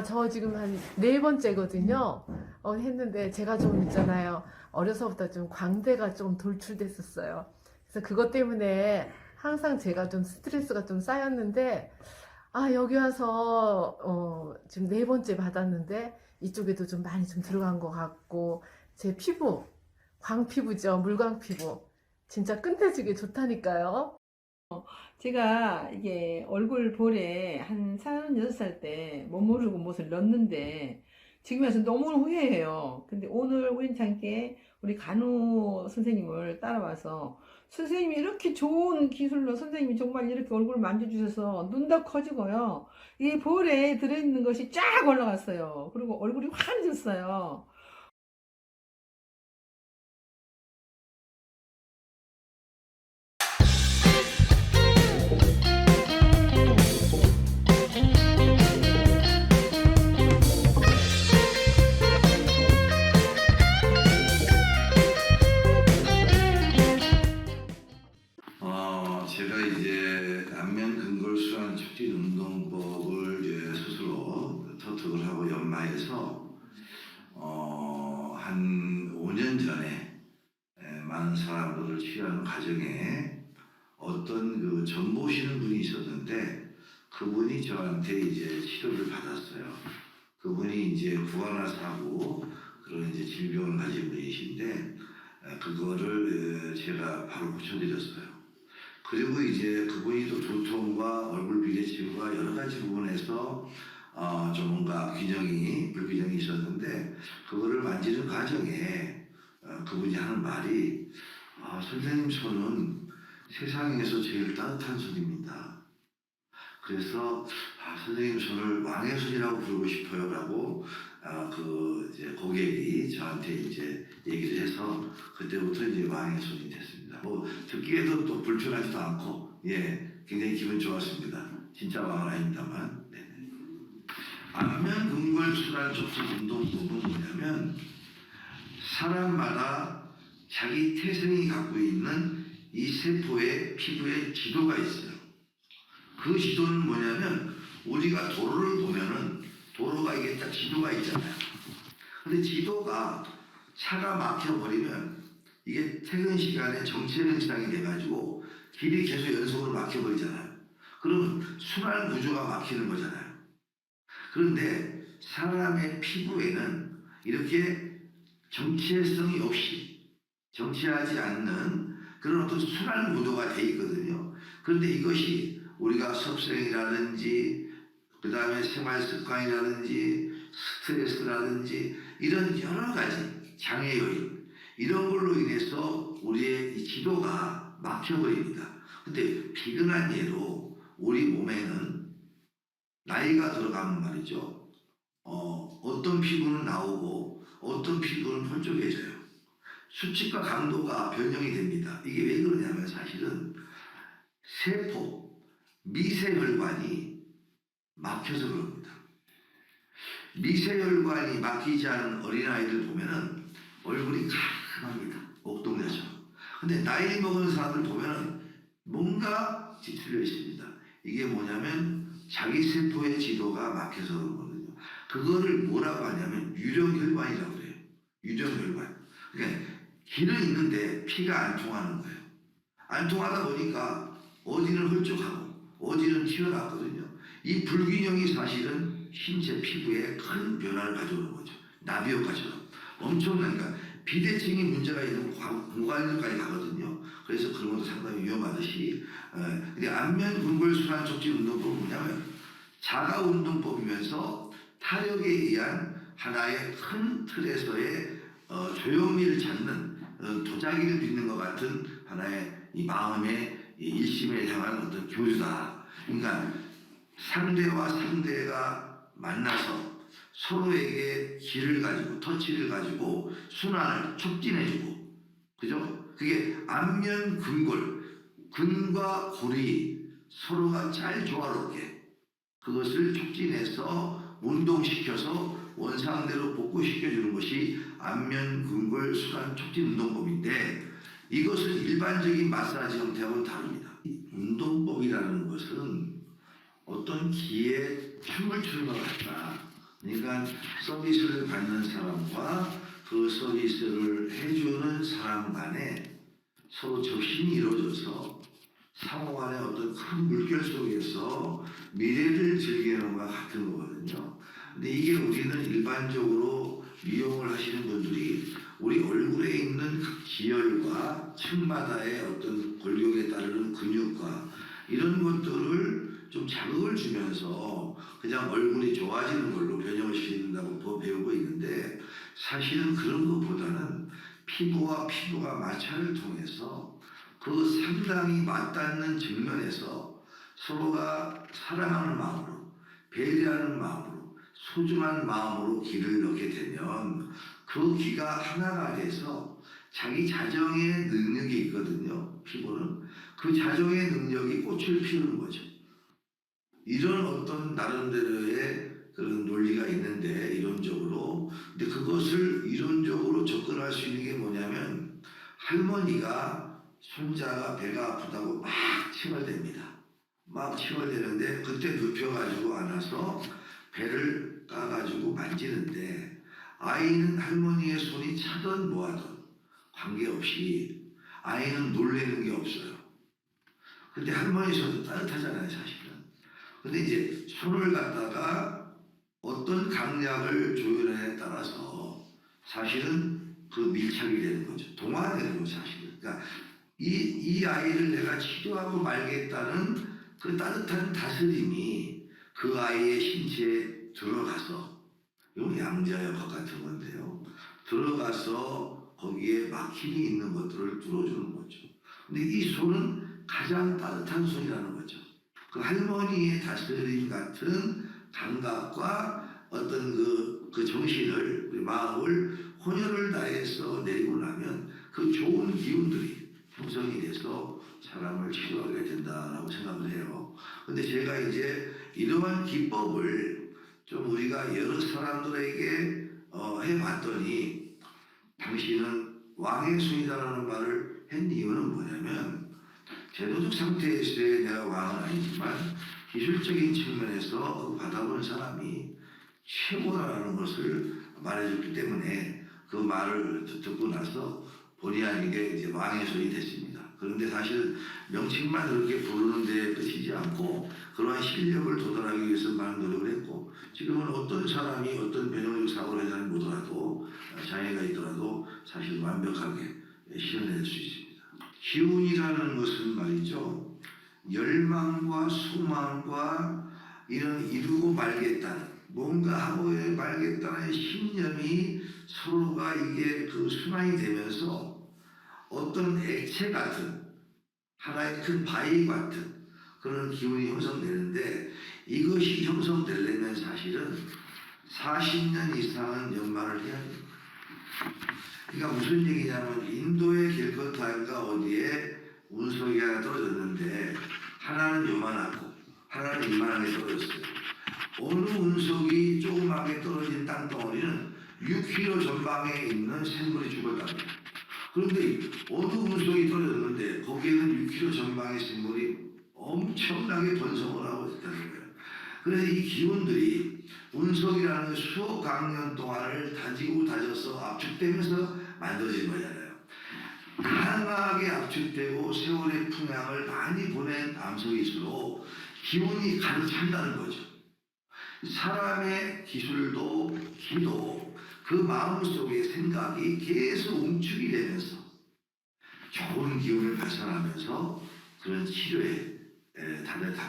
저 지금 한 네 번째거든요. 했는데 제가 좀 있잖아요. 어려서부터 좀 광대가 좀 돌출됐었어요. 그래서 그것 때문에 항상 제가 좀 스트레스가 좀 쌓였는데, 여기 와서, 지금 네 번째 받았는데, 이쪽에도 좀 많이 좀 들어간 것 같고, 제 피부, 광피부죠. 물광피부. 진짜 끝내주기 좋다니까요. 제가 이게 얼굴 볼에 한 36살 때 못 모르고 못을 넣었는데 지금 와서 너무 후회해요. 근데 오늘 우연찮게 우리 간호 선생님을 따라와서 선생님이 이렇게 좋은 기술로 선생님이 정말 이렇게 얼굴을 만져주셔서 눈도 커지고요. 이 볼에 들어있는 것이 쫙 올라갔어요. 그리고 얼굴이 환해졌어요. 제가 이제 안면 근골수환 촉진 운동법을 이제 스스로 터득을 하고 연마해서 한 5년 전에 많은 사람들을 치유하는 과정에 어떤 그 전 보시는 분이 있었는데 그분이 저한테 이제 치료를 받았어요. 그분이 이제 구강화사하고 그런 이제 질병을 가지고 계신데 그거를 제가 바로 고쳐드렸어요. 그리고 이제 그분이 또 두통과 얼굴 비대칭과 여러 가지 부분에서 좀 뭔가 불균형이 있었는데 그거를 만지는 과정에 그분이 하는 말이 선생님 손은 세상에서 제일 따뜻한 손입니다. 그래서 선생님 손을 왕의 손이라고 부르고 싶어요라고 그 이제 고객이 저한테 이제 얘기를 해서 그때부터 이제 왕의 손이 됐습니다. 뭐 듣기에도 또 불편하지도 않고 굉장히 기분 좋았습니다. 진짜 왕은 아닙니다만. 네네. 안면 근골 순환 촉진 운동법은 뭐냐면 사람마다 자기 태생이 갖고 있는 이 세포의 피부에 지도가 있어요. 그 지도는 뭐냐면 우리가 도로를 보면은 도로가 이게 딱 지도가 있잖아요. 근데 지도가 차가 막혀버리면 이게 퇴근 시간에 정체된 지장이 돼가지고 길이 계속 연속으로 막혀버리잖아요. 그러면 순환 구조가 막히는 거잖아요. 그런데 사람의 피부에는 이렇게 정체성이 없이 정체하지 않는 그런 어떤 순환 구도가 돼 있거든요. 그런데 이것이 우리가 섭생이라든지 그 다음에 생활 습관이라든지 스트레스라든지 이런 여러 가지 장애 요인 이런 걸로 인해서 우리의 이 지도가 막혀버립니다. 근데 비근한 예로 우리 몸에는 나이가 들어가면 말이죠. 어떤 피부는 나오고 어떤 피부는 홀쭉해져요. 수치과 강도가 변형이 됩니다. 이게 왜 그러냐면 사실은 세포, 미세혈관이 막혀서 그럽니다. 미세혈관이 막히지 않은 어린아이들 보면은 얼굴이 깔끔합니다. 옥동자처럼. 근데 나이 먹은 사람들 보면은 뭔가 뒤틀려 있습니다. 이게 뭐냐면 자기 세포의 지도가 막혀서 그런 거거든요. 그거를 뭐라고 하냐면 유령혈관이라고 그래요. 유령혈관. 그러니까 길은 있는데 피가 안 통하는 거예요. 안 통하다 보니까 어디는 홀쭉하고 어디는 튀어나왔거든요. 이 불균형이 사실은 신체 피부에 큰 변화를 가져오는 거죠. 나비효과처럼. 엄청나니까 비대칭이 문제가 있는 공간들까지 가거든요. 그래서 그런 것도 상당히 위험하듯이 근데 안면 근골 순환 촉진 운동법은 뭐냐면 자가 운동법이면서 타력에 의한 하나의 큰 틀에서의 조용히를 찾는 도자기를 빚는 것 같은 하나의 이 마음의 이 일심에 향한 어떤 교류다. 그러니까 상대와 상대가 만나서 서로에게 길을 가지고 터치를 가지고 순환을 촉진해주고 그죠? 그게 안면 근골 근과 골이 서로가 잘 조화롭게 그것을 촉진해서 운동시켜서 원상대로 복구시켜주는 것이 안면 근골 순환 촉진 운동법인데 이것은 일반적인 마사지 형태하고는 다릅니다. 운동법이라는 것은 어떤 기에 춤을 추는 것 같다. 그러니까 서비스를 받는 사람과 그 서비스를 해주는 사람 간에 서로 접신이 이루어져서 상호 간의 어떤 큰 물결 속에서 미래를 즐기는 것과 같은 거거든요. 근데 이게 우리는 일반적으로 미용을 하시는 분들이 우리 얼굴에 있는 각 지혈과 층마다의 어떤 골격에 따르는 근육과 이런 것들을 좀 자극을 주면서 그냥 얼굴이 좋아지는 걸로 변형을 시킨다고 배우고 있는데, 사실은 그런 것보다는 피부와 피부가 마찰을 통해서 그 상당히 맞닿는 측면에서 서로가 사랑하는 마음으로, 배려하는 마음으로, 소중한 마음으로 기를 넣게 되면 그 기가 하나가 돼서 자기 자정의 능력이 있거든요. 피부는 그 자정의 능력이 꽃을 피우는 거죠. 이런 어떤 나름대로의 그런 논리가 있는데, 이론적으로. 근데 그것을 이론적으로 접근할 수 있는 게 뭐냐면, 할머니가 손자가 배가 아프다고 막 칭얼댑니다. 막 칭얼대는데 그때 눕혀가지고 안아서 배를 까가지고 만지는데, 아이는 할머니의 손이 차든 뭐하든 관계없이 아이는 놀래는 게 없어요. 근데 할머니 손도 따뜻하잖아요, 사실은. 근데 이제 손을 갖다가 어떤 강약을 조율하냐에 따라서 사실은 그 밀착이 되는 거죠. 동화되는 거죠, 사실은. 그러니까 이 아이를 내가 치료하고 말겠다는 그 따뜻한 다스림이 그 아이의 신체에 들어가서, 이건 양자역학 같은 건데요. 들어가서 거기에 막힘이 있는 것들을 뚫어주는 거죠. 근데 이 손은 가장 따뜻한 손이라는 거죠. 그 할머니의 다스림 같은 감각과 어떤 그 정신을, 우리 마음을 혼혈을 다해서 내리고 나면 그 좋은 기운들이 형성이 돼서 사람을 치료하게 된다라고 생각을 해요. 근데 제가 이제 이러한 기법을 좀 우리가 여러 사람들에게 해봤더니, 당신은 왕의 손이다라는 말을 한 이유는 뭐냐면, 제도적 상태에서의 내가 왕은 아니지만 기술적인 측면에서 받아본 사람이 최고라는 것을 말해줬기 때문에 그 말을 듣고 나서 본의 아니게 이제 왕의 손이 됐습니다. 그런데 사실 명칭만 그렇게 부르는 데 끝이지 않고 그러한 실력을 도달하기 위해서 많은 노력을 했고, 지금은 어떤 사람이 어떤 변형적 사고를 하지 못하더라도 장애가 있더라도 사실 완벽하게 실현해낼 수 있습니다. 기운이라는 것은 말이죠, 열망과 소망과 이런 이루고 말겠다는, 뭔가 하고 말겠다는 신념이 서로가 이게 그 순환이 되면서 어떤 액체 같은, 하나의 큰 바위 같은 그런 기운이 형성되는데, 이것이 형성되려면 사실은 40년 이상은 연마를 해야 됩니다. 그러니까 무슨 얘기냐면, 인도의 길거타인가 어디에 운석이 하나 떨어졌는데 하나는 요만하고 하나는 이만하게 떨어졌어요. 어느 운석이 조그맣게 떨어진 땅덩어리는 6km 전방에 있는 생물이 죽었답니다. 그런데 어느 운석이 떨어졌는데 거기에는 6km 전방의 생물이 엄청나게 번성을 하고 있다는 거예요. 그래서 이 기운들이 운석이라는 수억 년 동안을 다지고 다져서 압축되면서 만들어진 거잖아요. 강하게 압축되고 세월의 풍향을 많이 보낸 암석일수록 기운이 가득 찬다는 거죠. 사람의 기술도 기도 그 마음속의 생각이 계속 움축이 되면서 좋은 기운을 발산하면서 그런 치료의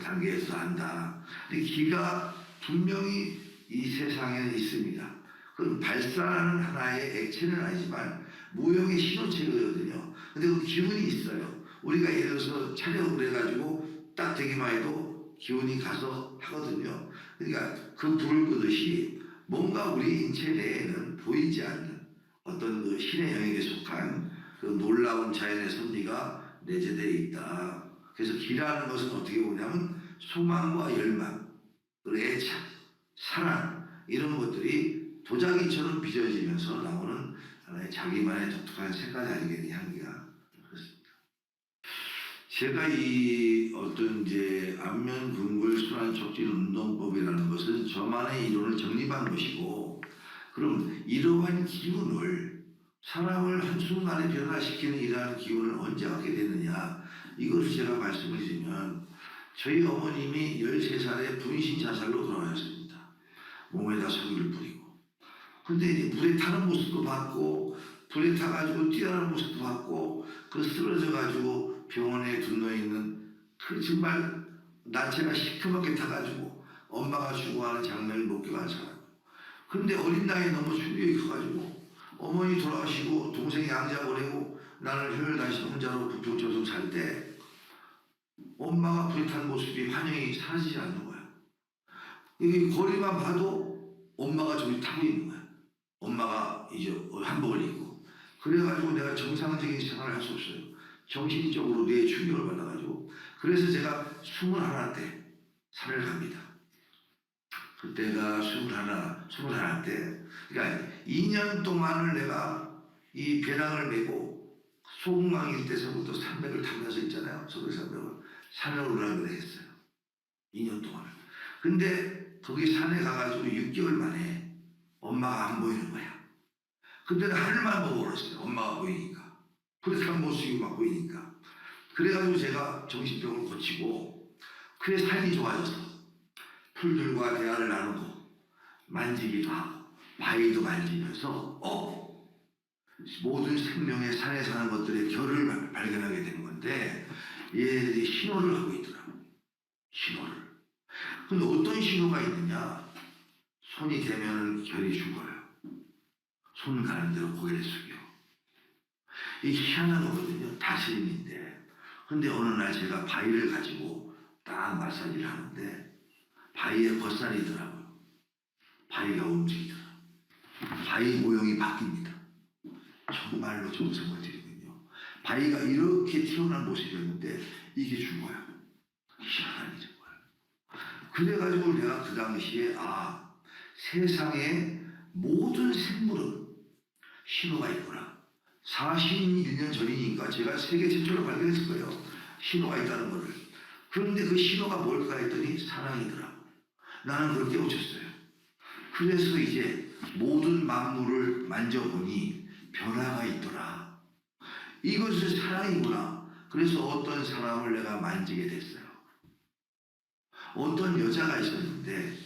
단계에서 한다. 근데 기가 분명히 이 세상에는 있습니다. 그건 발산하는 하나의 액체는 아니지만 모형의 신호체거든요. 근데 그 기운이 있어요. 우리가 예를 들어서 촬영을 해가지고 딱 되기만 해도 기운이 가서 하거든요. 그러니까 그 불을 끄듯이 뭔가 우리 인체 내에는 보이지 않는 어떤 그 신의 영역에 속한 그 놀라운 자연의 섭리가 내재되어 있다. 그래서 기라는 것은 어떻게 보냐면 소망과 열망, 그리고 애착, 사랑, 이런 것들이 도자기처럼 빚어지면서 나오는 하나의 자기만의 독특한 색깔이 아니겠느냐, 향기가. 그렇습니다. 제가 이 어떤 이제 안면 근골 순환 촉진 운동법이라는 것은 저만의 이론을 정립한 것이고, 그럼 이러한 기운을 사람을 한순간에 변화시키는 이러한 기운을 언제 갖게 되느냐, 이것을 제가 말씀을 드리면, 저희 어머님이 13살에 분신 자살로 돌아가셨습니다. 몸에다 석유를 뿌리고. 근데 이제 불에 타는 모습도 봤고, 불에 타가지고 뛰어나는 모습도 봤고, 그 쓰러져가지고 병원에 분노해 있는 그 정말 나체가 시커멓게 타가지고 엄마가 죽어가는 장면을 목격한 사람. 근데 어린 나이에 너무 충격이 커가지고 어머니 돌아가시고 동생이 양자 보내고 나는 혈혈단신 혼자로 부평초성 살 때 엄마가 불에 탄 모습이 환영이 사라지지 않는 거야. 이 거리만 봐도 엄마가 저기 타고 있는 거야. 엄마가 이제 한복을 입고. 그래가지고 내가 정상적인 생활을 할 수 없어요. 정신적으로 뇌에 충격을 받아가지고. 그래서 제가 21때 산을 갑니다. 그때가 21 때. 그러니까 2년 동안을 내가 이 배낭을 메고 소금강 일대서부터 산맥을 타면서 있잖아요. 서울산맥을. 산을 올라가게 했어요. 2년 동안을. 근데 거기 산에 가가지고 6개월 만에 엄마가 안 보이는 거야. 그때는 하늘만 보고 울었어요. 엄마가 보이니까. 그래서 모습이 막 보이니까. 그래가지고 제가 정신병을 고치고, 그래 삶이 좋아져서 풀들과 대화를 나누고 만지기도 하고 바위도 만지면서 모든 생명의 산에 사는 것들의 결을 발견하게 되는 건데, 얘들이 신호를 하고 있더라고요. 신호를. 근데 어떤 신호가 있느냐? 손이 되면 결이 죽어요. 손 가는 대로 고개를 숙여. 이게 희한한 거거든요. 다스림인데. 근데 어느 날 제가 바위를 가지고 딱 마사지를 하는데 바위에 벗살이더라고요. 바위가 움직이더라고요. 바위 모형이 바뀝니다. 정말로 정성을 들이군요. 바위가 이렇게 튀어나온 모습이었는데 이게 죽어요. 희한한 일인 거예요. 그래가지고 내가 그 당시에 세상에 모든 생물은 신호가 있구나. 41년 전이니까 제가 세계 최초로 발견했을 거예요. 신호가 있다는 거를. 그런데 그 신호가 뭘까 했더니 사랑이더라고. 나는 그걸 깨우쳤어요. 그래서 이제 모든 만물을 만져보니 변화가 있더라. 이것은 사랑이구나. 그래서 어떤 사람을 내가 만지게 됐어요. 어떤 여자가 있었는데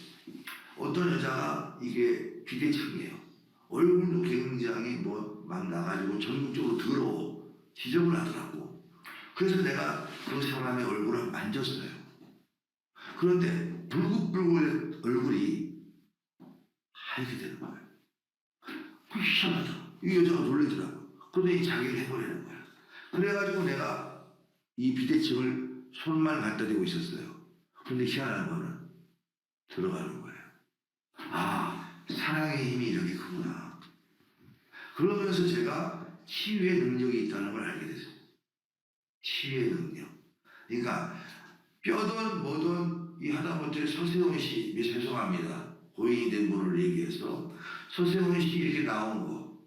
어떤 여자가 이게 비대칭이에요. 얼굴도 굉장히 막 나가지고 전국적으로 더러워 지저분하더라고. 그래서 내가 그 사람의 얼굴을 만졌어요. 그런데 불긋불긋 얼굴이 하얗게 되는 거예요. 그 희한하다. 이 여자가 놀라더라고. 그런데 자기를 해버리는 거야. 그래가지고 내가 이 비대칭을 손만 갖다 대고 있었어요. 근데 희한한 거는 들어가는 거예요. 사랑의 힘이 이렇게 크구나. 그러면서 제가 치유의 능력이 있다는 걸 알게 됐어요. 치유의 능력. 그러니까 뼈든 뭐든 이 하다못해 서세훈 씨, 죄송합니다. 고인이 된 분을 얘기해서 서세훈 씨 이렇게 나온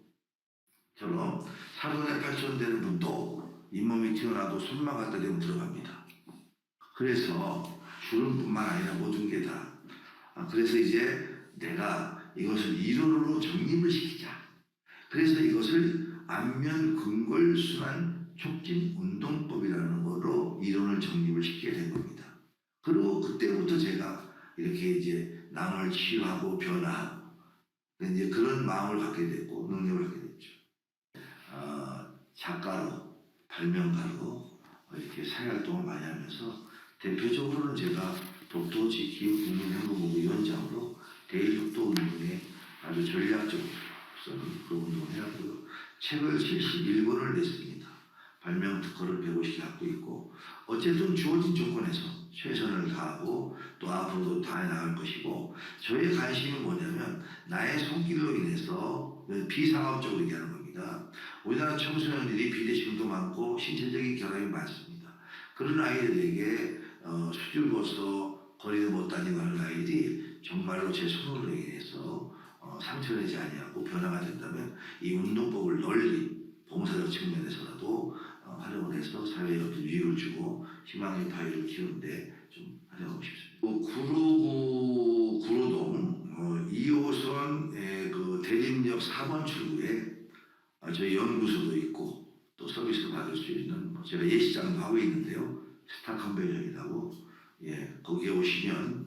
것처럼 사돈에 8천 되는 분도 잇몸이 튀어나와도 손만 갖다 대면 들어갑니다. 그래서 주름뿐만 아니라 모든 게 다. 그래서 이제 내가 이것을 이론으로 정립을 시키자. 그래서 이것을 안면 근골 순환 촉진 운동법이라는 거로 이론을 정립을 시키게 된 겁니다. 그리고 그때부터 제가 이렇게 이제 남을 치유하고 변화하고 이제 그런 마음을 갖게 됐고 능력을 갖게 됐죠. 작가로 발명가로 이렇게 사회활동을 많이 하면서 대표적으로는 제가 독도지 기후국민행동위원장으로 대일독도운동에 아주 전략적 그 운동을 해왔고요. 책을 71권을 냈습니다. 발명 특허를 150개 갖고 있고 어쨌든 주어진 조건에서 최선을 다하고 또 앞으로도 다해나갈 것이고 저의 관심은 뭐냐면 나의 손길로 인해서 비상업적으로 얘기하는 겁니다. 우리나라 청소년들이 비대칭도 많고 신체적인 결함이 많습니다. 그런 아이들에게 수줄로서 거리를 못 다니고 하는 아이들이 정말로 제 손으로 인해서 상처내지 아니하고 변화가 된다면 이 운동법을 널리 봉사적 측면에서라도 활용을 해서 사회에 어떤 유익을 주고 희망의 바위를 키우는데 좀 활용하고 싶습니다. 구로동 2호선 그 대림역 4번 출구에 저희 연구소도 있고 또 서비스도 받을 수 있는 제가 예시장도 하고 있는데요. 스타 컨벤션이라고 거기에 오시면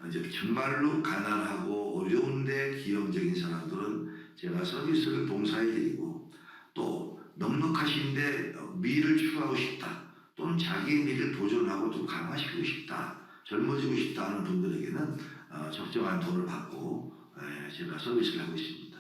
이제 정말로 가난하고 어려운데 기형적인 사람들은 제가 서비스를 봉사해드리고 또 넉넉하신데 미를 추구하고 싶다 또는 자기의 미를 보존하고 좀 강화시키고 싶다 젊어지고 싶다 하는 분들에게는 적정한 돈을 받고 제가 서비스를 하고 있습니다.